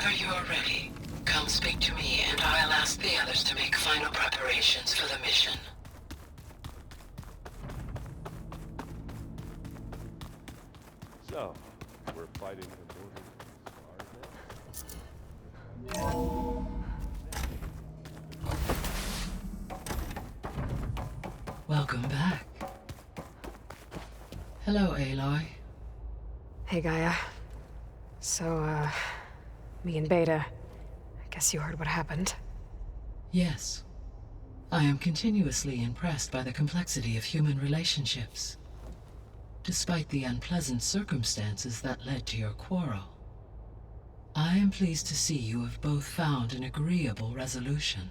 Whenever you are ready, come speak to me and I'll ask the others to make final preparations for the mission. So, we're fighting in Welcome back. Hello, Aloy. Hey, Gaia. So, me and Beta, I guess you heard what happened. Yes. I am continuously impressed by the complexity of human relationships. Despite the unpleasant circumstances that led to your quarrel, I am pleased to see you have both found an agreeable resolution.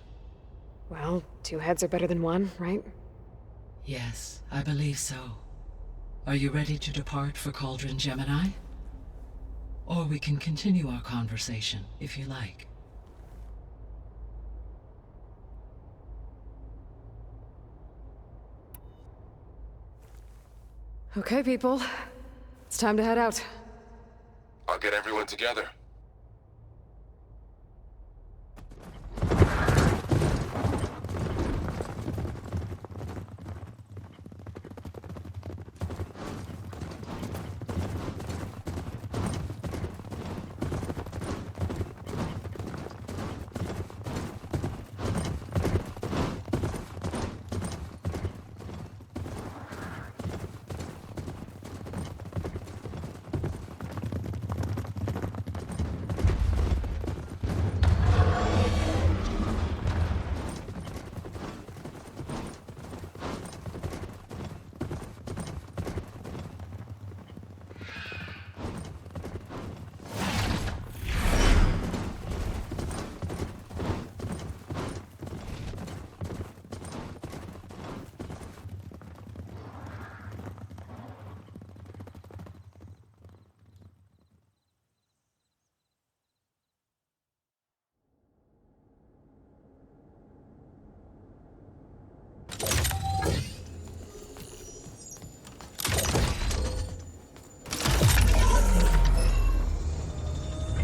Well, two heads are better than one, right? Yes, I believe so. Are you ready to depart for Cauldron Gemini? Or we can continue our conversation, if you like. Okay, people. It's time to head out. I'll get everyone together.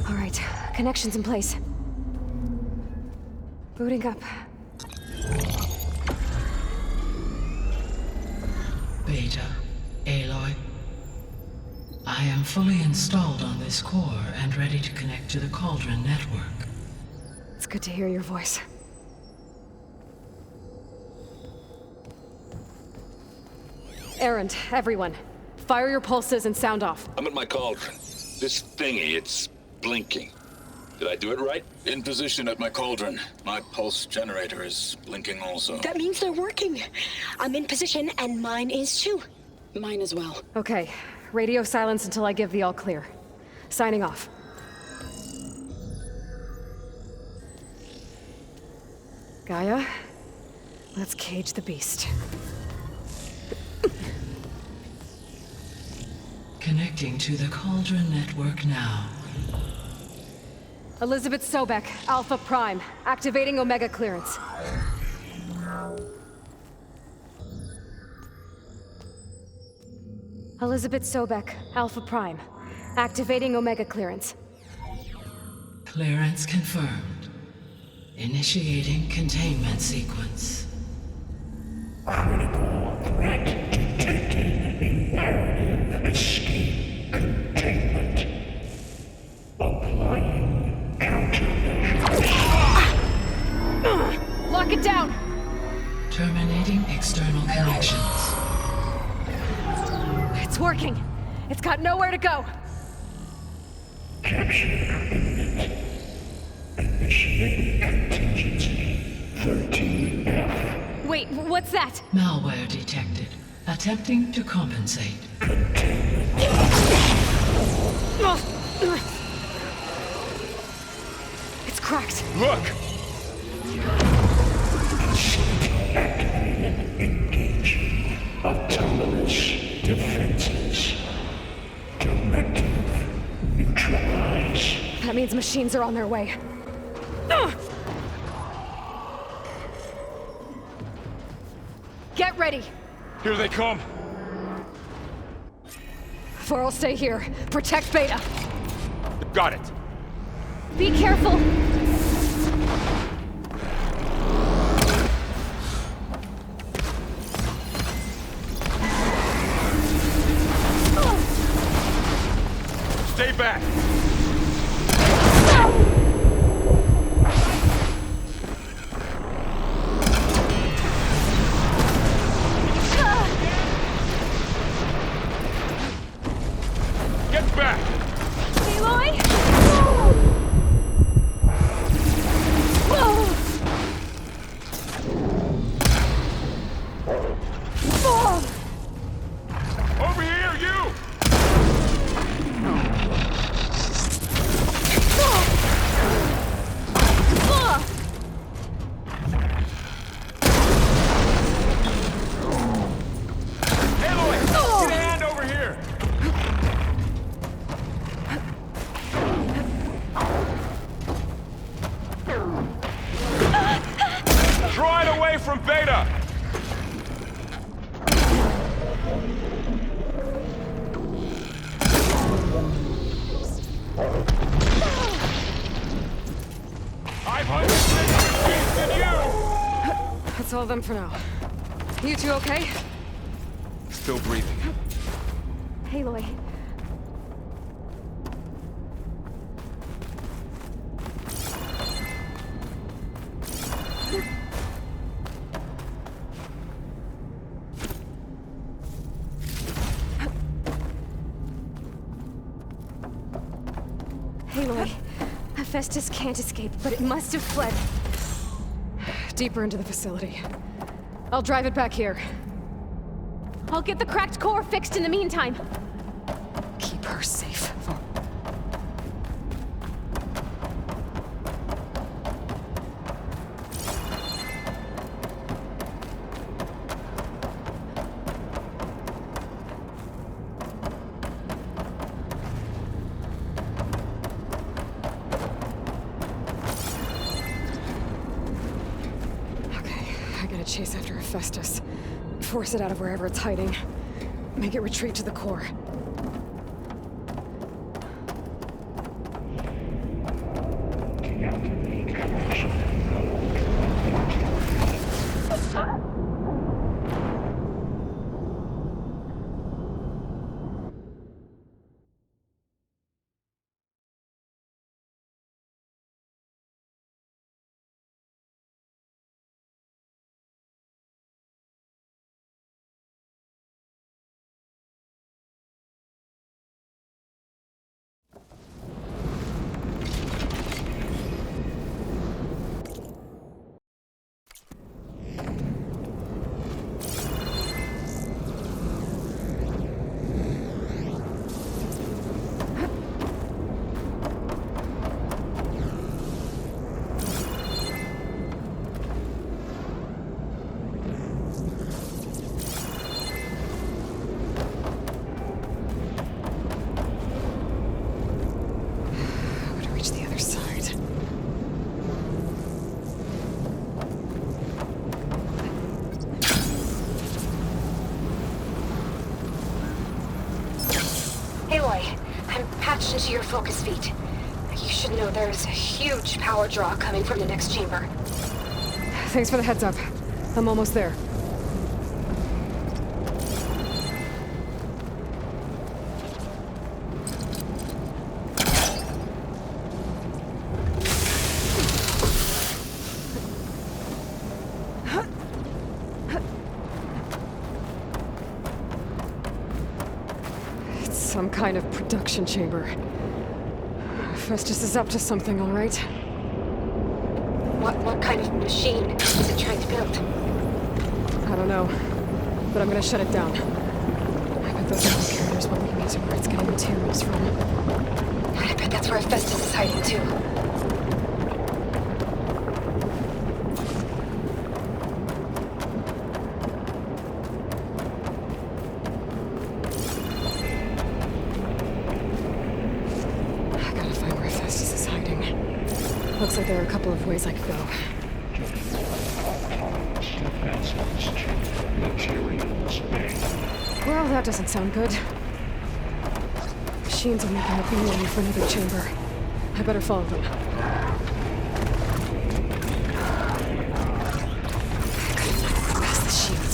All right, connections in place. Booting up. Beta, Aloy. I am fully installed on this core and ready to connect to the Cauldron network. It's good to hear your voice. Errand, everyone. Fire your pulses and sound off. I'm at my cauldron. This thingy, it's blinking. Did I do it right? In position at my cauldron. My pulse generator is blinking also. That means they're working. I'm in position and mine is too. Mine as well. Okay, radio silence until I give the all clear. Signing off. Gaia, let's cage the beast. Connecting to the Cauldron network now. Elizabeth Sobek, Alpha Prime, activating Omega clearance. Elizabeth Sobek, Alpha Prime, activating Omega clearance. Clearance confirmed. Initiating containment sequence. Critical threat detected. Imperative escape containment. Applying countermeasures. Lock it down! Terminating external connections. It's working. It's got nowhere to go. Capture imminent. Initiating contingency 13F. Wait, what's that? Malware detected. Attempting to compensate. It's cracked. Look! Activated. Engaging. Autonomous defenses. Directive. Neutralize. That means machines are on their way. Get ready! Here they come! Four will stay here. Protect Beta. Got it. Be careful! Stay back! Get back! Aloy! Whoa! Over here, you! Aloy! Get a hand over here! Draw it away from Beta! I'm than you! That's all of them for now. You two okay? Still breathing. Aloy. Aloy. Hephaestus can't escape, but it must have fled. Deeper into the facility. I'll drive it back here. I'll get the cracked core fixed in the meantime. Keep her safe. Chase after Hephaestus. Force it out of wherever it's hiding. Make it retreat to the core. Into your focus feed. You should know there's a huge power draw coming from the next chamber. Thanks for the heads up. I'm almost there. It's some kind of production chamber. Festus is up to something, all right? What kind of machine is it trying to build? I don't know, but I'm gonna shut it down. I bet those other carriers will lead me to where it's getting materials from. I bet that's where Festus is hiding too. Looks like there are a couple of ways I could go. Well, that doesn't sound good. Machines are making up the for another chamber. I better follow them. Past the shield.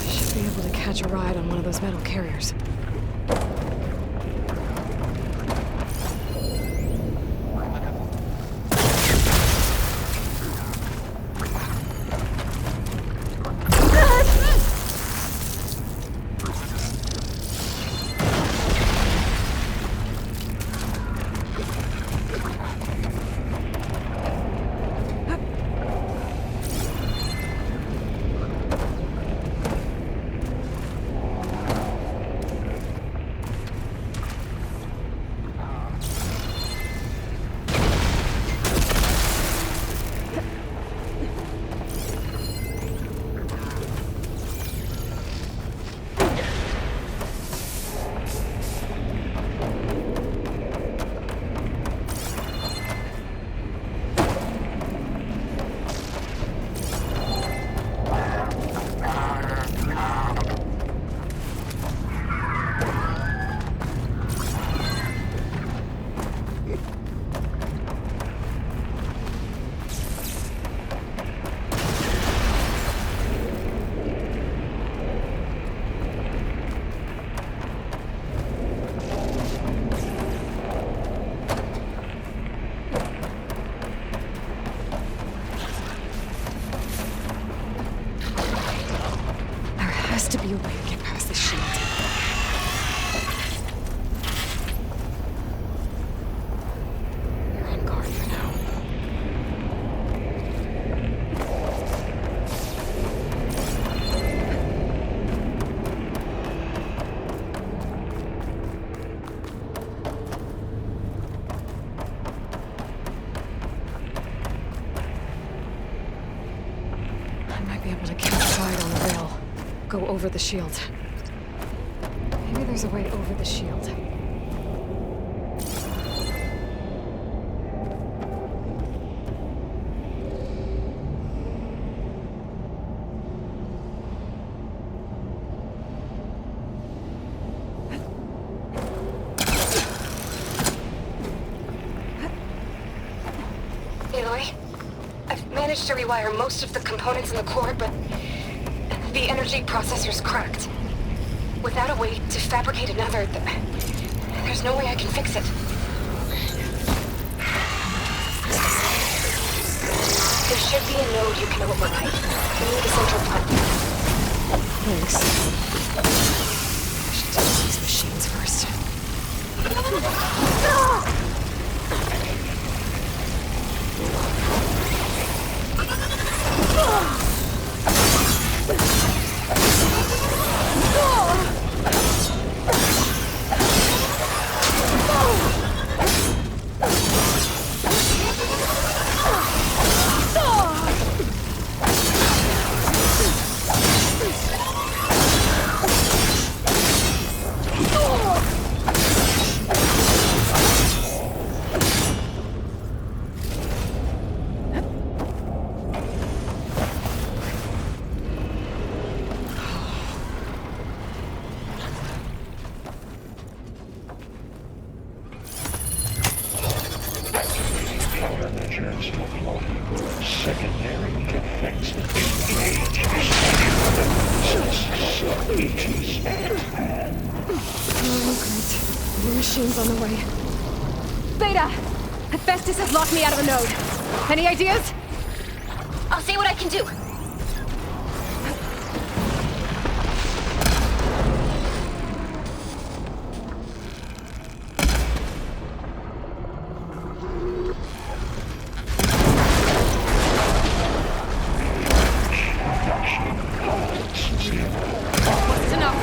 Should be able to catch a ride on one of those metal carriers. To be a way to get past the shield. You're on guard for now. I might be able to catch a ride on the rail. Go over the shield. Maybe there's a way over the shield. Aloy, I've managed to rewire most of the components in the core, but the energy processor's cracked. Without a way to fabricate another, there's no way I can fix it. There should be a node you can override. You need a central platform. Thanks. I should deal with these machines first. Secondary defense engaged. Sub-80s at hand. Oh, great. More machines on the way. Beta! Hephaestus has locked me out of a node. Any ideas? I'll see what I can do. Wasn't enough.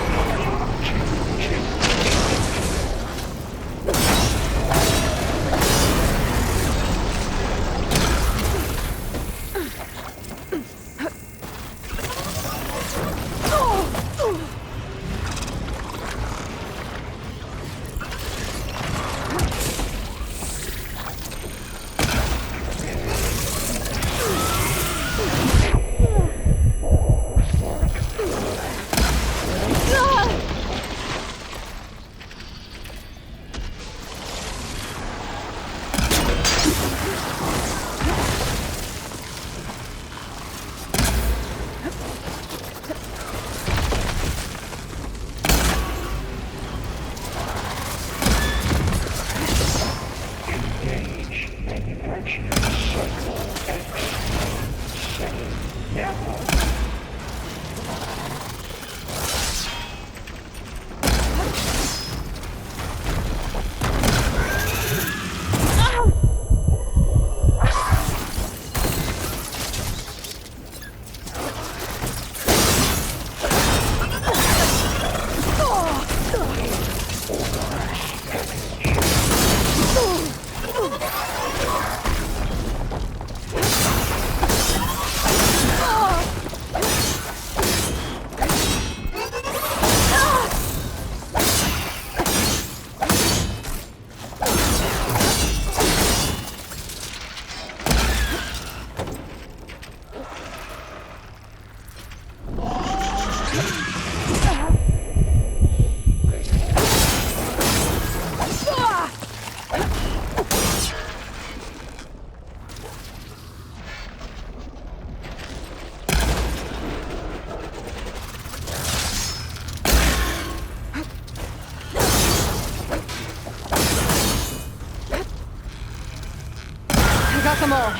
them all.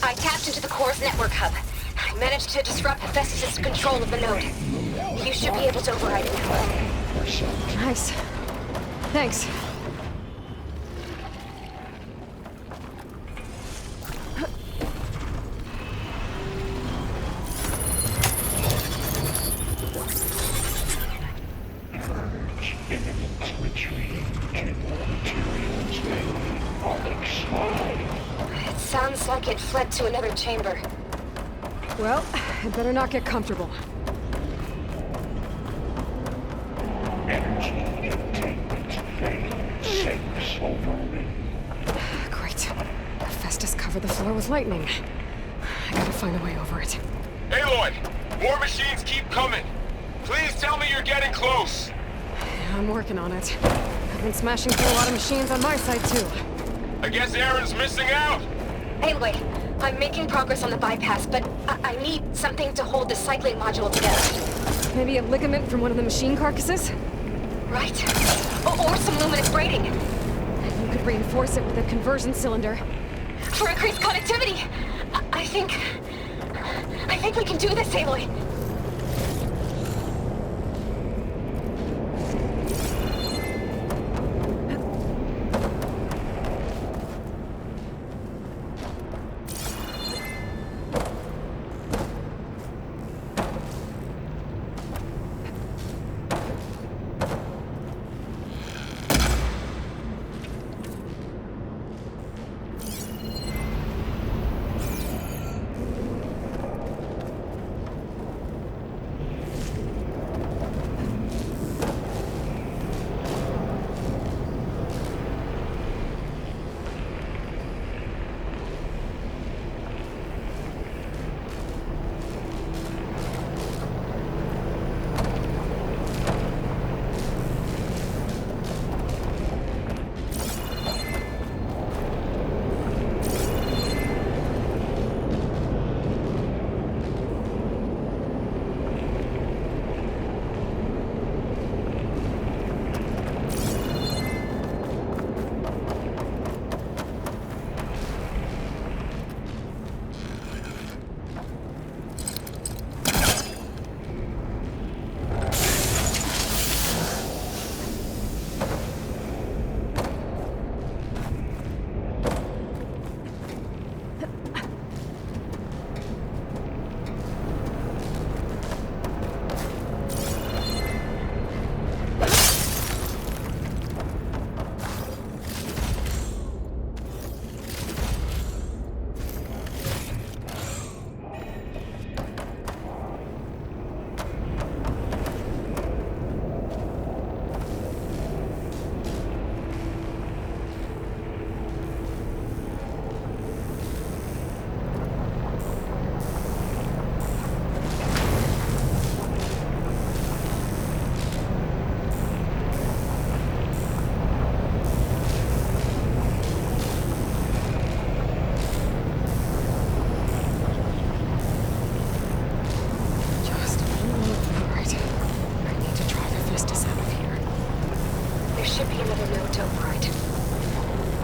I tapped into the core's network hub. I managed to disrupt Hephaestus' control of the node. You should be able to override it now. Nice. Thanks. It sounds like it fled to another chamber. Well, I'd better not get comfortable. Energy containment failed 6 over me. Great. Hephaestus covered the floor with lightning. I gotta find a way over it. Aloy! More machines keep coming! Please tell me you're getting close! I'm working on it. I've been smashing through a lot of machines on my side, too. I guess Aaron's missing out! Aloy, I'm making progress on the bypass, but I need something to hold the cycling module together. Maybe a ligament from one of the machine carcasses? Right. Or some luminous braiding. You could reinforce it with a conversion cylinder. For increased connectivity! I think we can do this, Aloy.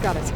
Got it.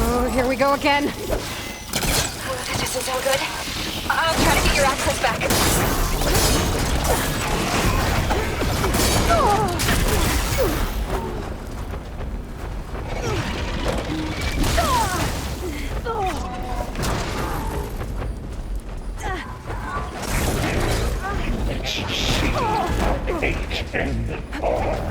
Oh, here we go again. Oh, that doesn't sound good. I'll try to get your access back. 8 and R.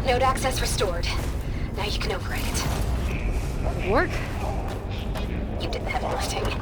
Node access restored. Now you can override it. Work? You did the heavy lifting.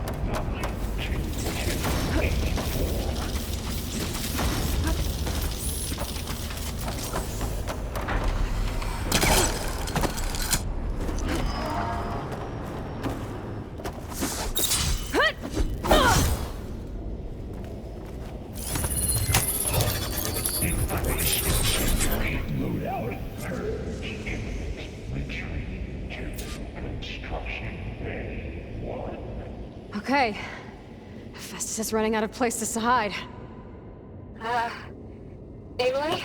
Okay. Festus is running out of places to hide. Aloy?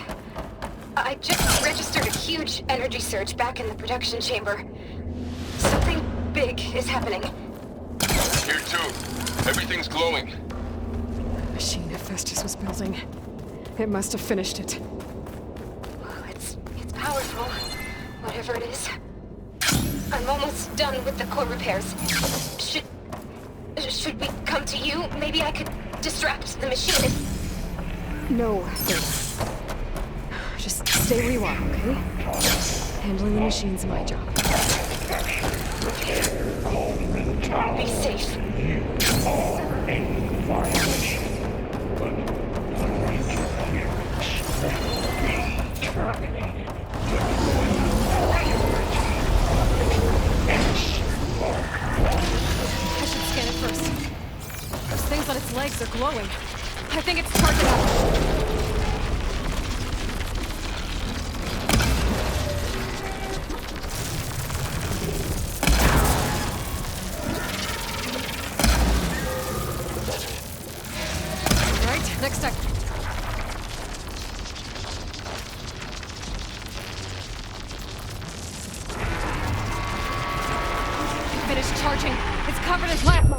I just registered a huge energy surge back in the production chamber. Something big is happening. Here too. Everything's glowing. The machine Festus was building. It must have finished it. Well, it's powerful, whatever it is. I'm almost done with the core repairs. Should we come to you? Maybe I could distract the machine. No, just stay where you are, okay? Handling the machine's my job. Be safe. I should scan it first. Those things on its legs are glowing. I think it's charging up. charging. It's covered in plasma.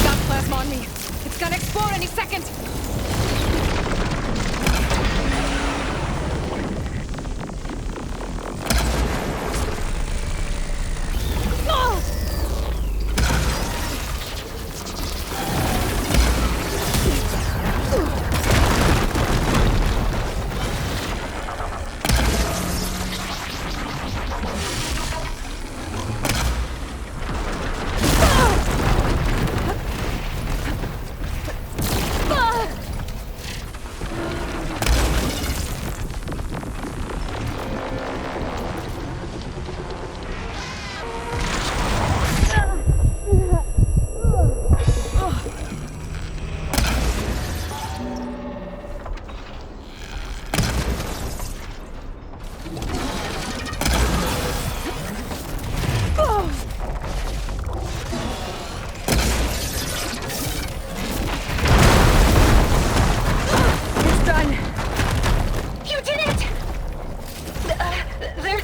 Got plasma on me. It's gonna explode any second.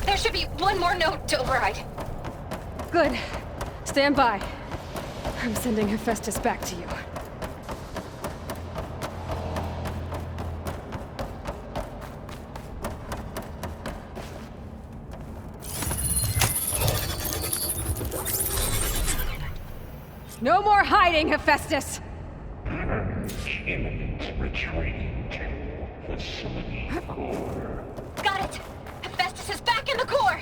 There should be one more note to override. Good. Stand by. I'm sending Hephaestus back to you. No more hiding, Hephaestus! Imminent retreating to facility core. Got it! Hephaestus is back in the core!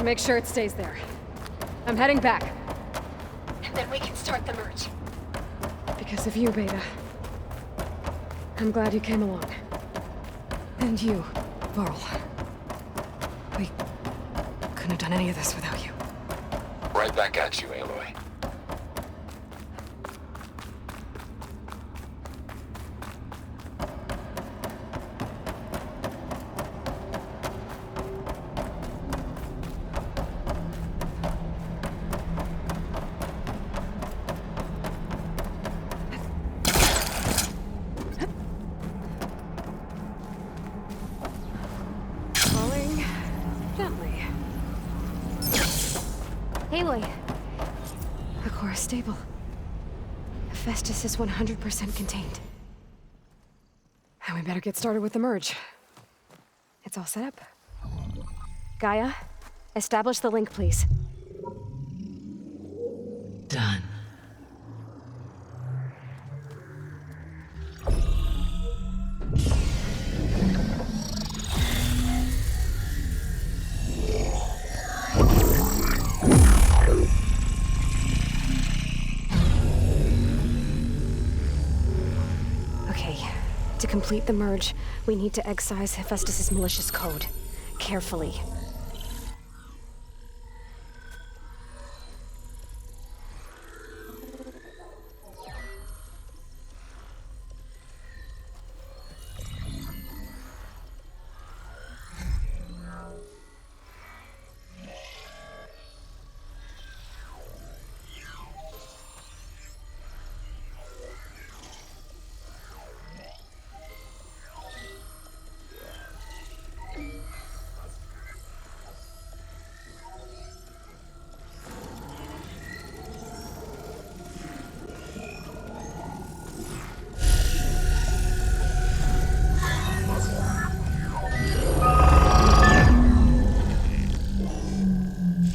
Make sure it stays there. I'm heading back. And then we can start the merge. Because of you, Beta. I'm glad you came along. And you, Varl. We couldn't have done any of this without you. Right back at you, Aloy. Falling gently. Aloy. The core is stable. Hephaestus is 100% contained. And we better get started with the merge. It's all set up. Gaia, establish the link, please. Done. Okay, to complete the merge, we need to excise Hephaestus' malicious code. Carefully.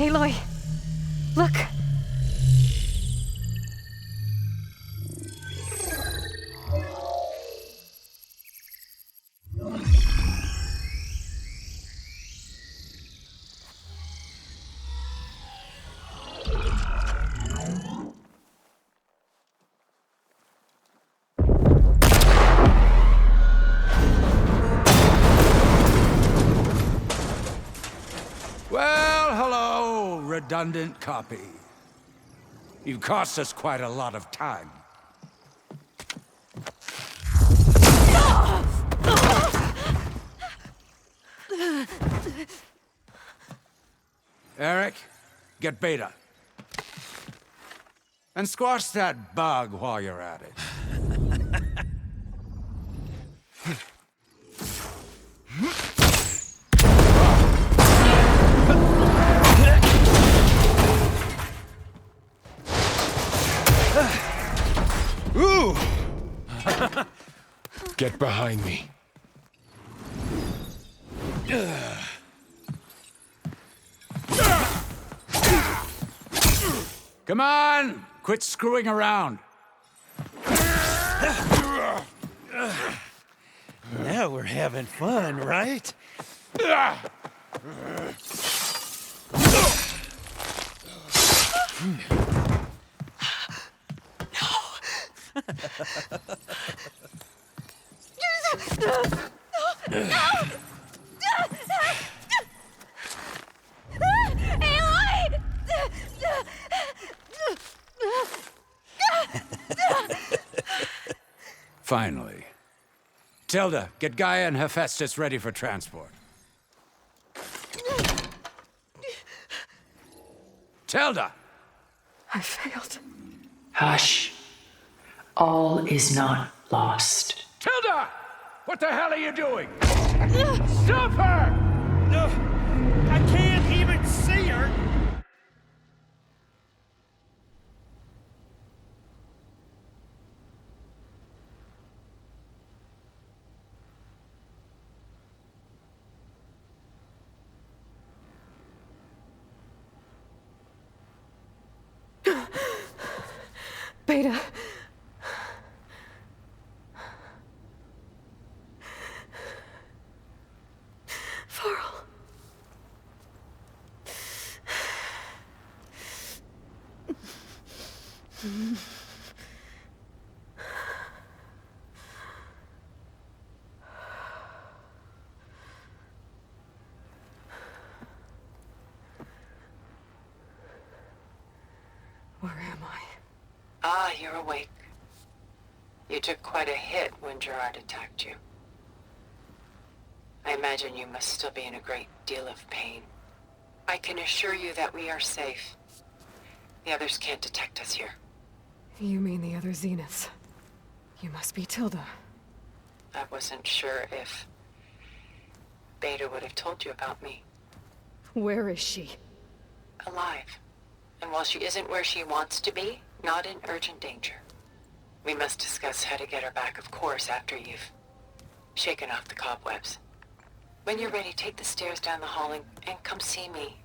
Aloy! Look! Well, hello, redundant copy. You've cost us quite a lot of time. Eric, get Beta. And squash that bug while you're at it. Ooh! Get behind me. Come on! Quit screwing around. Now we're having fun, right? Finally. Tilda, get Gaia and Hephaestus ready for transport. Tilda! I failed. Hush. All is not lost. Tilda! What the hell are you doing? Stop her! I can't even see her! Beta. Varl. Where am I? Ah, you're awake. You took quite a hit when Gerard attacked you. I imagine you must still be in a great deal of pain. I can assure you that we are safe. The others can't detect us here. You mean the other Zeniths? You must be Tilda. I wasn't sure if Beta would have told you about me. Where is she? Alive. And while she isn't where she wants to be, not in urgent danger. We must discuss how to get her back, of course, after you've shaken off the cobwebs. When you're ready, take the stairs down the hall and come see me.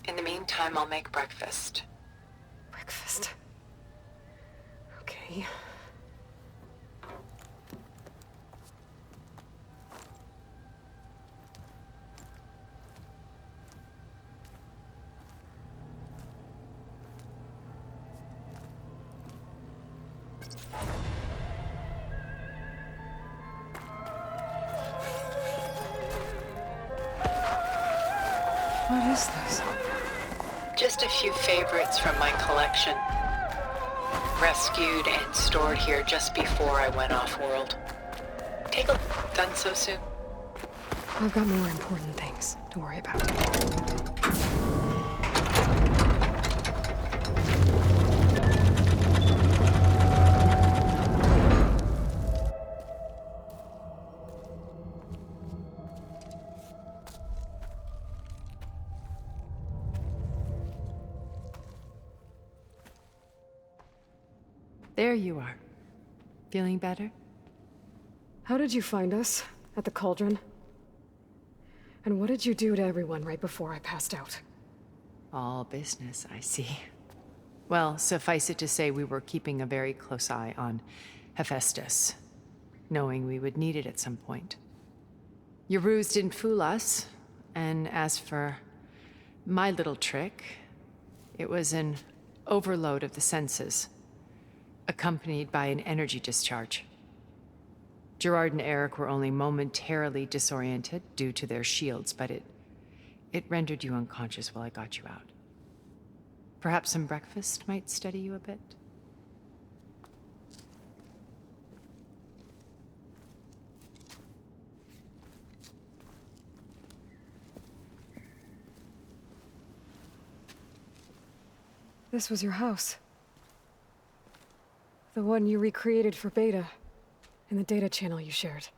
In the meantime, I'll make breakfast. Breakfast. Okay. What is this? Just a few favorites from my collection. Rescued and stored here just before I went off-world. Take a look. Done so soon? I've got more important things to worry about. There you are. Feeling better? How did you find us? At the cauldron? And what did you do to everyone right before I passed out? All business, I see. Well, suffice it to say we were keeping a very close eye on Hephaestus, knowing we would need it at some point. Your ruse didn't fool us, and as for my little trick, it was an overload of the senses, accompanied by an energy discharge. Gerard and Eric were only momentarily disoriented due to their shields, but it rendered you unconscious while I got you out. Perhaps some breakfast might steady you a bit? This was your house. The one you recreated for Beta, in the data channel you shared.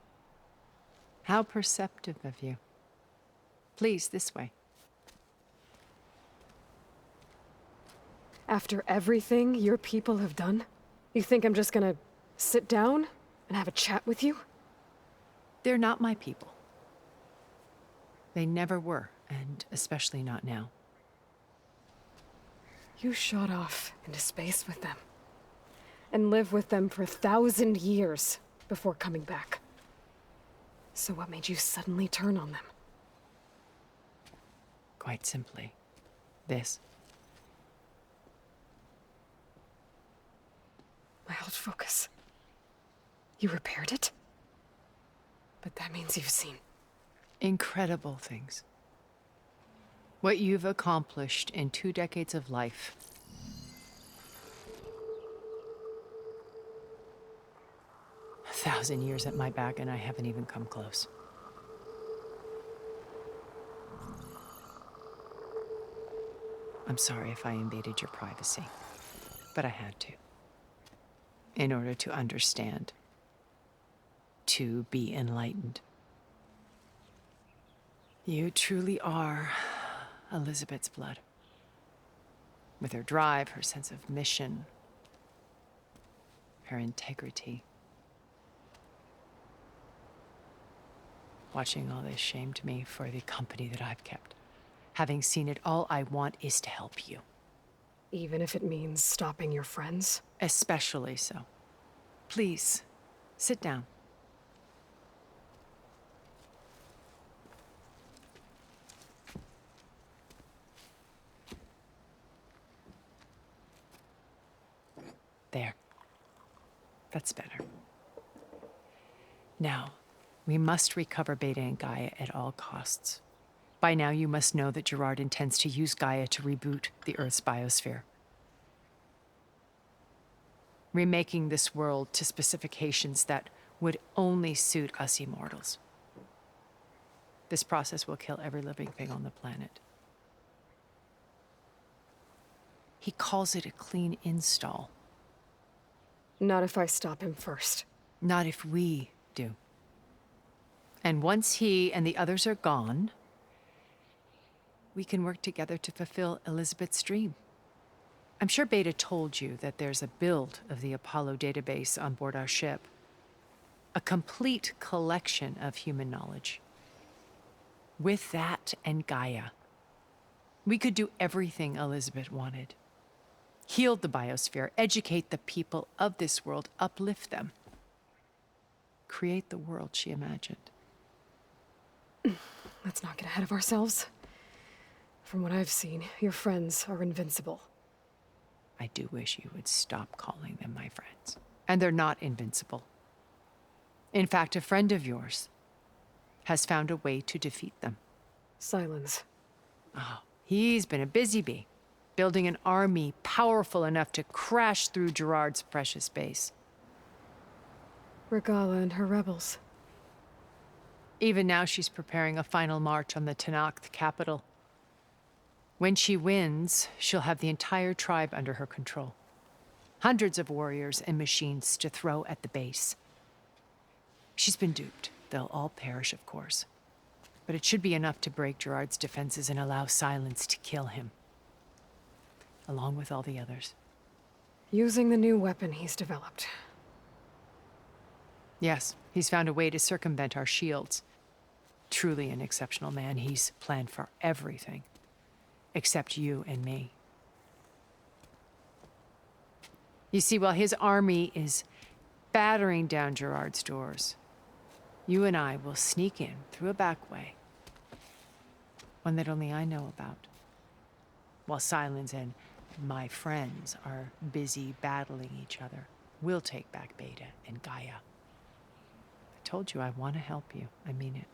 How perceptive of you. Please, this way. After everything your people have done, you think I'm just gonna sit down and have a chat with you? They're not my people. They never were, and especially not now. You shot off into space with them, and lived with them for 1,000 years before coming back. So what made you suddenly turn on them? Quite simply, this. My old focus. You repaired it? But that means you've seen incredible things. What you've accomplished in 2 decades of life. A 1,000 years at my back, and I haven't even come close. I'm sorry if I invaded your privacy, but I had to. In order to understand. To be enlightened. You truly are Elizabeth's blood. With her drive, her sense of mission, her integrity. Watching all this shamed me for the company that I've kept. Having seen it, all I want is to help you. even if it means stopping your friends? Especially so. Please, sit down. There. That's better. Now, we must recover Beta and Gaia at all costs. By now, you must know that Gerard intends to use Gaia to reboot the Earth's biosphere. Remaking this world to specifications that would only suit us immortals. This process will kill every living thing on the planet. He calls it a clean install. Not if I stop him first. Not if we do. And once he and the others are gone, we can work together to fulfill Elizabeth's dream. I'm sure Beta told you that there's a build of the Apollo database on board our ship. A complete collection of human knowledge. With that and Gaia, we could do everything Elizabeth wanted. Heal the biosphere, educate the people of this world, uplift them. Create the world she imagined. Let's not get ahead of ourselves. From what I've seen, your friends are invincible. I do wish you would stop calling them my friends. And they're not invincible. In fact, a friend of yours has found a way to defeat them. Silence. Oh, he's been a busy bee, building an army powerful enough to crash through Gerard's precious base. Regala and her rebels. Even now she's preparing a final march on the Tenakth capital. When she wins, she'll have the entire tribe under her control. Hundreds of warriors and machines to throw at the base. She's been duped. They'll all perish, of course. But it should be enough to break Gerard's defenses and allow Silence to kill him. Along with all the others. Using the new weapon he's developed. Yes, he's found a way to circumvent our shields. Truly an exceptional man. He's planned for everything. Except you and me. You see, while his army is battering down Gerard's doors, you and I will sneak in through a back way. One that only I know about. While Silence and my friends are busy battling each other, we'll take back Beta and Gaia. I told you I want to help you. I mean it.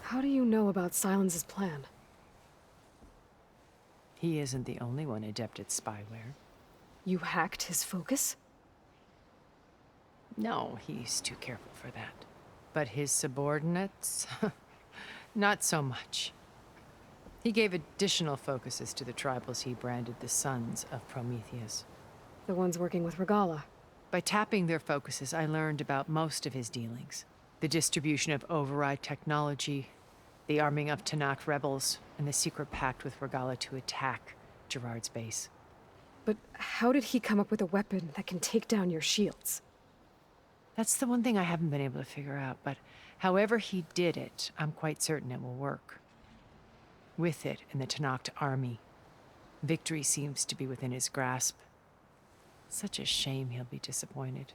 How do you know about Silence's plan? He isn't the only one adept at spyware. You hacked his focus? No, he's too careful for that. But his subordinates? Not so much. He gave additional focuses to the tribals he branded the Sons of Prometheus. The ones working with Regala. By tapping their focuses, I learned about most of his dealings. The distribution of override technology, the arming of Tanakh rebels, and the secret pact with Regala to attack Gerard's base. But how did he come up with a weapon that can take down your shields? That's the one thing I haven't been able to figure out, but however he did it, I'm quite certain it will work. With it and the Tanakh army, victory seems to be within his grasp. Such a shame he'll be disappointed.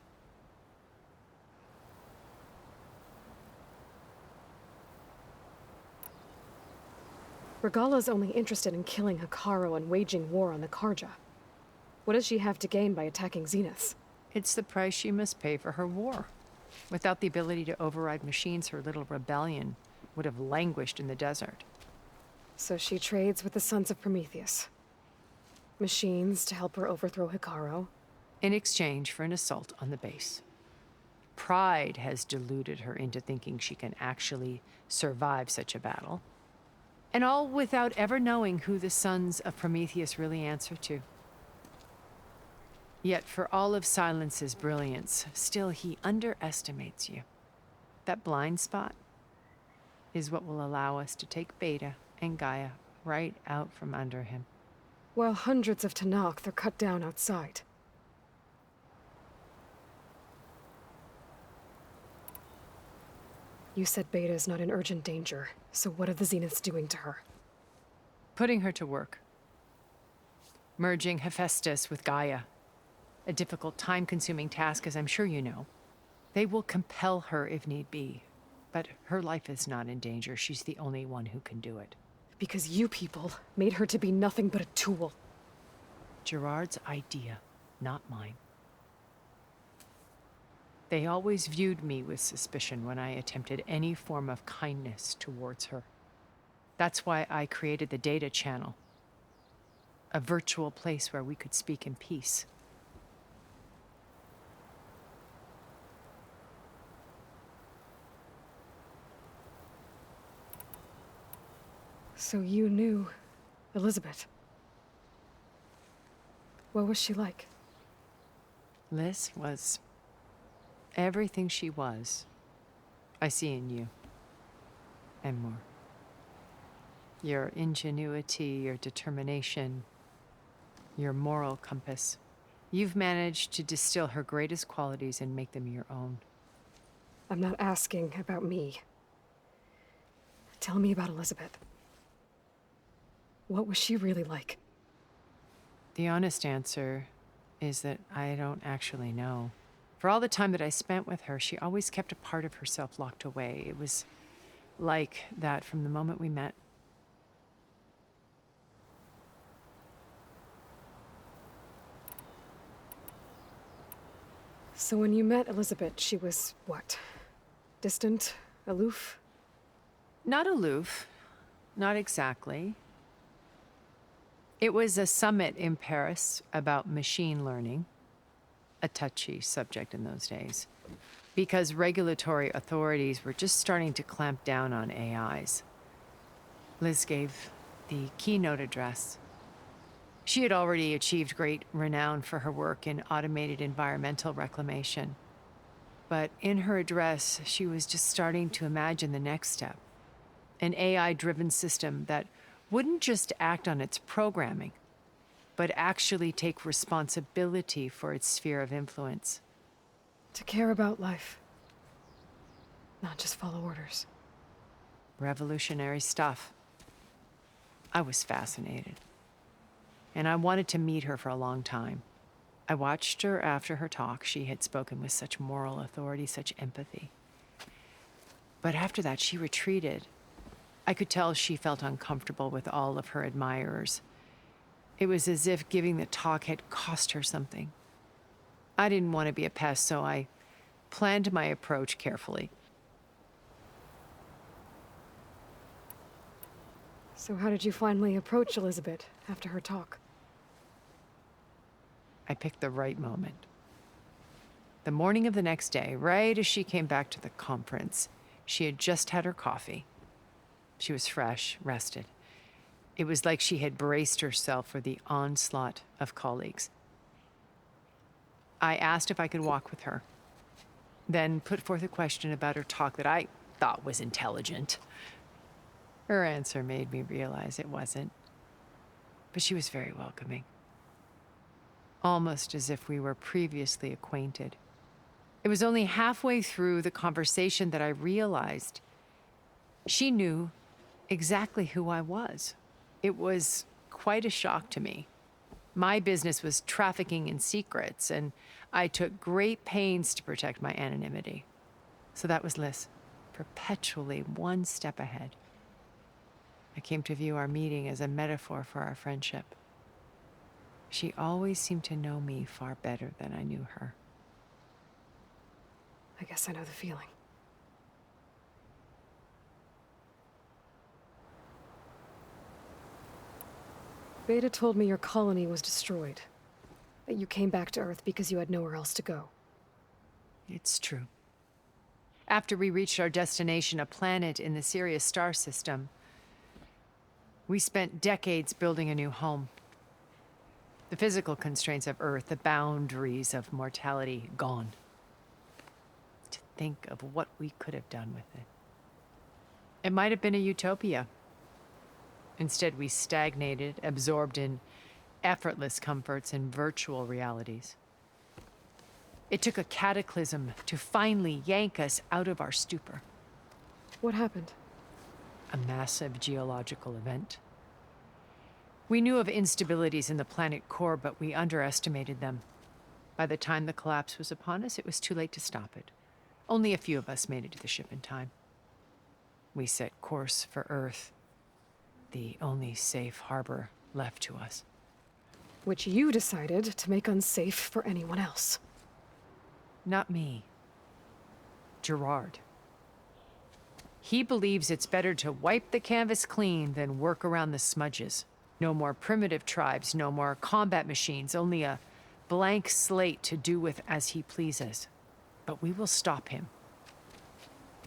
Regala's only interested in killing Hekarro and waging war on the Karja. What does she have to gain by attacking Zenith? It's the price she must pay for her war. Without the ability to override machines, her little rebellion would have languished in the desert. So she trades with the Sons of Prometheus. Machines to help her overthrow Hekarro. In exchange for an assault on the base. Pride has deluded her into thinking she can actually survive such a battle. And all without ever knowing who the Sons of Prometheus really answer to. Yet for all of Silence's brilliance, still he underestimates you. That blind spot is what will allow us to take Beta and Gaia right out from under him. While hundreds of Tanakh are cut down outside. You said Beta is not in urgent danger, so what are the Zeniths doing to her? Putting her to work. Merging Hephaestus with Gaia. A difficult, time-consuming task, as I'm sure you know. They will compel her if need be. But her life is not in danger. She's the only one who can do it. Because you people made her to be nothing but a tool. Gerard's idea, not mine. They always viewed me with suspicion when I attempted any form of kindness towards her. That's why I created the data channel. A virtual place where we could speak in peace. So you knew Elizabeth. What was she like? Liz was everything she was. I see in you. And more. Your ingenuity, your determination, your moral compass. You've managed to distill her greatest qualities and make them your own. I'm not asking about me. Tell me about Elizabeth. What was she really like? The honest answer is that I don't actually know. For all the time that I spent with her, she always kept a part of herself locked away. It was like that from the moment we met. So when you met Elizabeth, she was what? Distant? Aloof? Not aloof. Not exactly. It was a summit in Paris about machine learning, a touchy subject in those days, because regulatory authorities were just starting to clamp down on AIs. Liz gave the keynote address. She had already achieved great renown for her work in automated environmental reclamation. But in her address, she was just starting to imagine the next step, an AI-driven system that wouldn't just act on its programming, but actually take responsibility for its sphere of influence. To care about life. Not just follow orders. Revolutionary stuff. I was fascinated. And I wanted to meet her for a long time. I watched her after her talk. She had spoken with such moral authority, such empathy. But after that, she retreated. I could tell she felt uncomfortable with all of her admirers. It was as if giving the talk had cost her something. I didn't want to be a pest, so I planned my approach carefully. So how did you finally approach Elizabeth after her talk? I picked the right moment. The morning of the next day, right as she came back to the conference, she had just had her coffee. She was fresh, rested. It was like she had braced herself for the onslaught of colleagues. I asked if I could walk with her, then put forth a question about her talk that I thought was intelligent. Her answer made me realize it wasn't, but she was very welcoming. Almost as if we were previously acquainted. It was only halfway through the conversation that I realized she knew exactly who I was. It was quite a shock to me. My business was trafficking in secrets, and I took great pains to protect my anonymity. So that was Liz, perpetually one step ahead. I came to view our meeting as a metaphor for our friendship. She always seemed to know me far better than I knew her. I guess I know the feeling. Beta told me your colony was destroyed. That you came back to Earth because you had nowhere else to go. It's true. After we reached our destination, a planet in the Sirius star system, we spent decades building a new home. The physical constraints of Earth, the boundaries of mortality, gone. To think of what we could have done with it. It might have been a utopia. Instead, we stagnated, absorbed in effortless comforts and virtual realities. It took a cataclysm to finally yank us out of our stupor. What happened? A massive geological event. We knew of instabilities in the planet core, but we underestimated them. By the time the collapse was upon us, it was too late to stop it. Only a few of us made it to the ship in time. We set course for Earth, the only safe harbor left to us. Which you decided to make unsafe for anyone else. Not me. Gerard. He believes it's better to wipe the canvas clean than work around the smudges. No more primitive tribes, no more combat machines, only a blank slate to do with as he pleases. But we will stop him.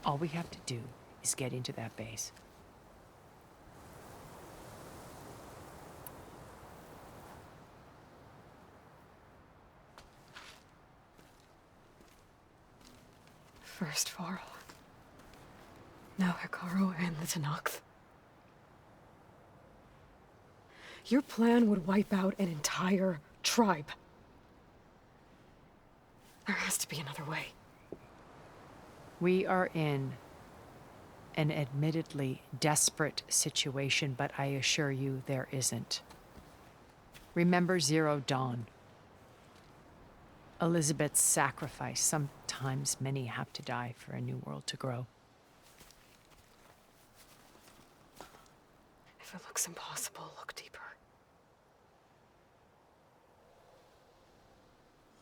All we have to do is get into that base. First Varl. Now Hikaru and the Tenakth. Your plan would wipe out an entire tribe. There has to be another way. We are in an admittedly desperate situation, but I assure you there isn't. Remember Zero Dawn. Elizabeth's sacrifice. Sometimes many have to die for a new world to grow. If it looks impossible, look deeper.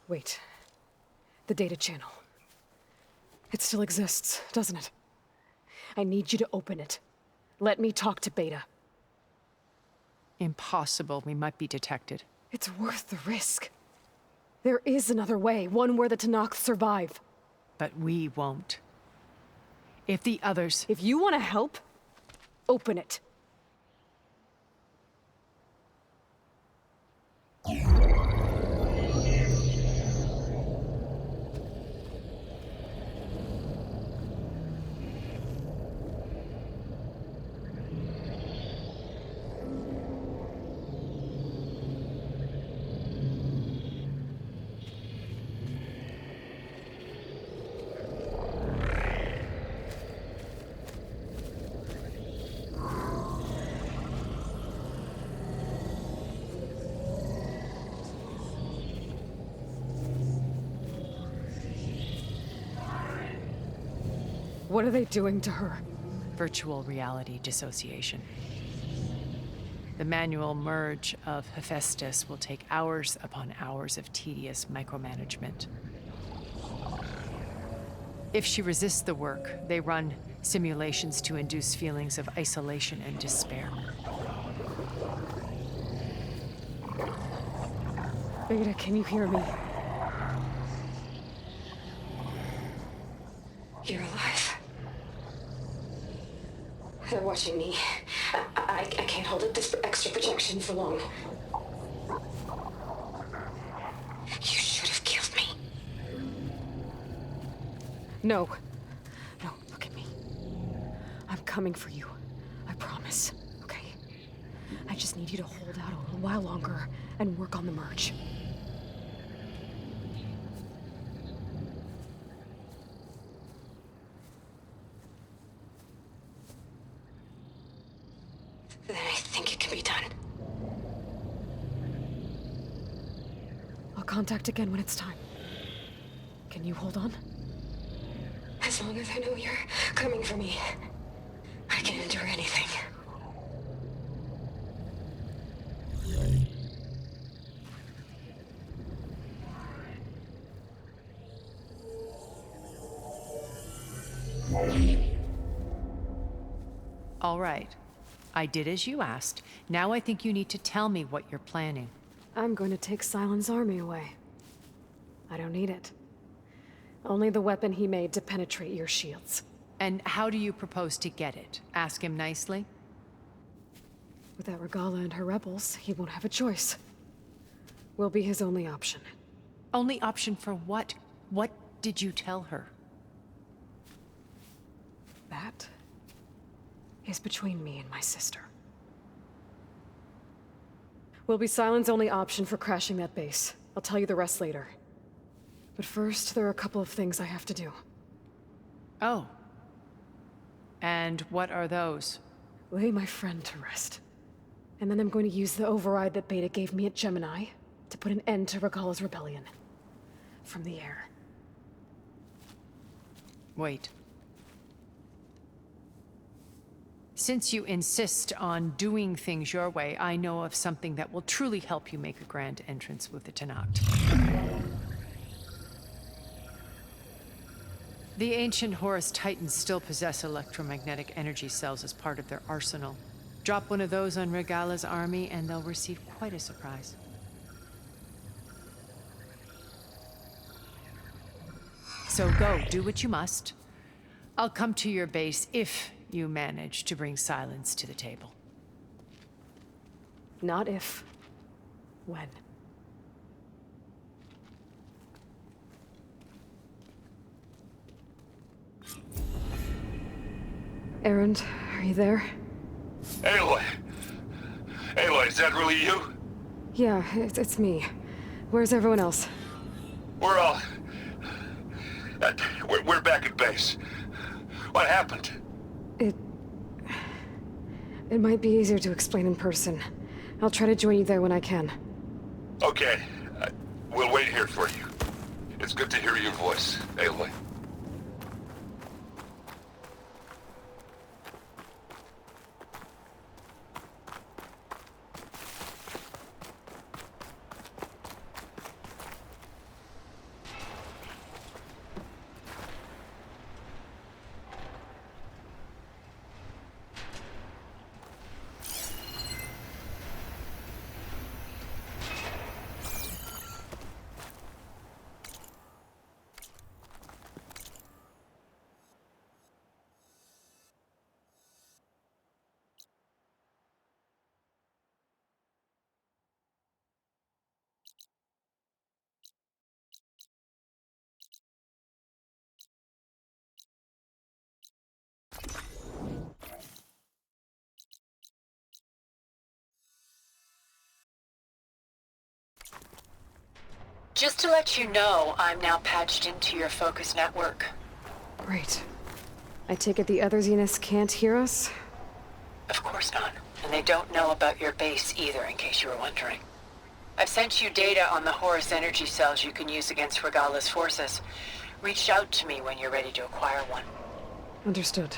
Wait. The data channel. It still exists, doesn't it? I need you to open it. Let me talk to Beta. Impossible. We might be detected. It's worth the risk. There is another way, one where the Tenakth survive. But we won't. If the others... If you want to help, open it. What are they doing to her? Virtual reality dissociation. The manual merge of Hephaestus will take hours upon hours of tedious micromanagement. If she resists the work, they run simulations to induce feelings of isolation and despair. Beta, can you hear me? You're alive. They're watching me. I can't hold up this extra projection for long. You should have killed me. No. No, look at me. I'm coming for you. I promise, okay? I just need you to hold out a little while longer and work on the merge. Then I think it can be done. I'll contact again when it's time. Can you hold on? As long as I know you're coming for me, I can endure anything. All right. I did as you asked. Now I think you need to tell me what you're planning. I'm going to take Silent's army away. I don't need it. Only the weapon he made to penetrate your shields. And how do you propose to get it? Ask him nicely? Without Regala and her rebels, he won't have a choice. We'll be his only option. Only option for what? What did you tell her? That is between me and my sister. Will be Silent's only option for crashing that base. I'll tell you the rest later. But first, there are a couple of things I have to do. Oh. And what are those? Lay my friend to rest. And then I'm going to use the override that Beta gave me at Gemini to put an end to Regala's rebellion. From the air. Wait. Since you insist on doing things your way, I know of something that will truly help you make a grand entrance with the Tenakth. The ancient Horus Titans still possess electromagnetic energy cells as part of their arsenal. Drop one of those on Regala's army and they'll receive quite a surprise. So go, do what you must. I'll come to your base if you manage to bring Silence to the table. Not if. When. Erend, are you there? Aloy! Aloy, is that really you? Yeah, it's me. Where's everyone else? We're all... We're back at base. What happened? It might be easier to explain in person. I'll try to join you there when I can. Okay. We'll wait here for you. It's good to hear your voice, Aloy. Just to let you know, I'm now patched into your focus network. Great. I take it the other Zeniths can't hear us? Of course not. And they don't know about your base either, in case you were wondering. I've sent you data on the Horus energy cells you can use against Regala's forces. Reach out to me when you're ready to acquire one. Understood.